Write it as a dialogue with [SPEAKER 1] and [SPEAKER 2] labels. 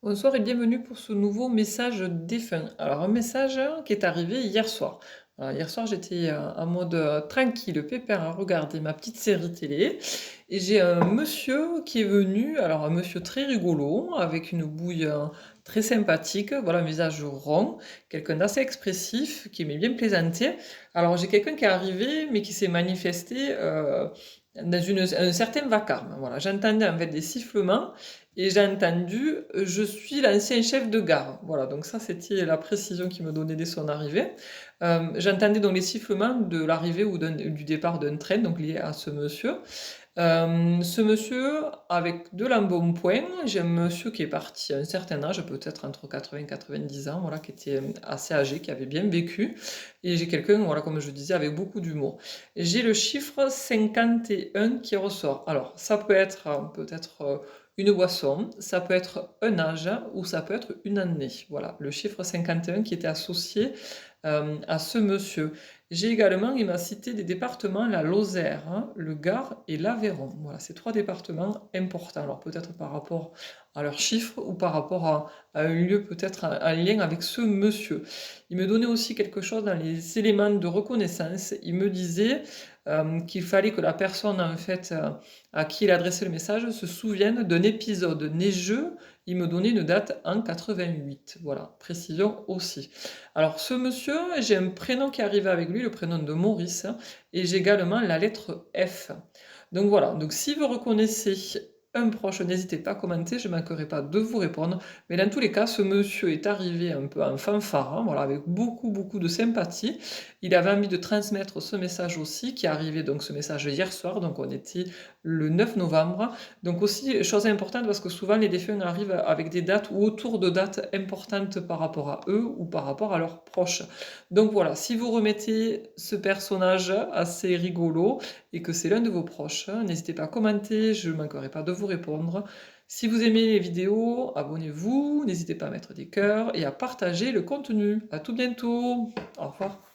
[SPEAKER 1] Bonsoir et bienvenue pour ce nouveau message défunt. Alors un message qui est arrivé hier soir. Hier soir j'étais en mode tranquille, pépère à regarder ma petite série télé et j'ai un monsieur qui est venu, alors un monsieur très rigolo, avec une bouille très sympathique, voilà un visage rond, quelqu'un d'assez expressif, qui m'est bien plaisanté. Alors j'ai quelqu'un qui est arrivé mais qui s'est manifesté dans un certain vacarme. Voilà, j'entendais en fait des sifflements et j'ai entendu je suis l'ancien chef de gare. Voilà, donc ça c'était la précision qu'il me donnait dès son arrivée. J'entendais donc les sifflements de l'arrivée ou du départ d'un train, donc lié à ce monsieur. Ce monsieur, avec de l'embonpoint, j'ai un monsieur qui est parti à un certain âge, peut-être entre 80 et 90 ans, voilà, qui était assez âgé, qui avait bien vécu. Et j'ai quelqu'un, voilà, comme je disais, avec beaucoup d'humour. J'ai le chiffre 51 qui ressort. Alors, ça peut être une boisson, ça peut être un âge ou ça peut être une année. Voilà, le chiffre 51 qui était associé à ce monsieur. J'ai également, il m'a cité des départements, la Lozère, hein, le Gard et l'Aveyron. Voilà, ces trois départements importants. Alors peut-être par rapport à leurs chiffres ou par rapport à un lieu peut-être en lien avec ce monsieur. Il me donnait aussi quelque chose dans les éléments de reconnaissance. Il me disait qu'il fallait que la personne en fait à qui il adressait le message se souvienne d'un épisode neigeux. Il me donnait une date en 88. Voilà, précision aussi. Alors ce monsieur, j'ai un prénom qui arrive avec lui, le prénom de Maurice, et j'ai également la lettre F. Donc voilà, donc si vous reconnaissez un proche, n'hésitez pas à commenter, je ne manquerai pas de vous répondre. Mais dans tous les cas, ce monsieur est arrivé un peu en fanfare, hein, voilà, avec beaucoup de sympathie. Il avait envie de transmettre ce message aussi, qui est arrivé donc ce message hier soir, donc on était le 9 novembre. Donc aussi, chose importante, parce que souvent les défunts arrivent avec des dates ou autour de dates importantes par rapport à eux ou par rapport à leurs proches. Donc voilà, si vous remettez ce personnage assez rigolo et que c'est l'un de vos proches, n'hésitez pas à commenter, je ne manquerai pas de vous répondre. Si vous aimez les vidéos, abonnez-vous, n'hésitez pas à mettre des cœurs et à partager le contenu. À tout bientôt. Au revoir.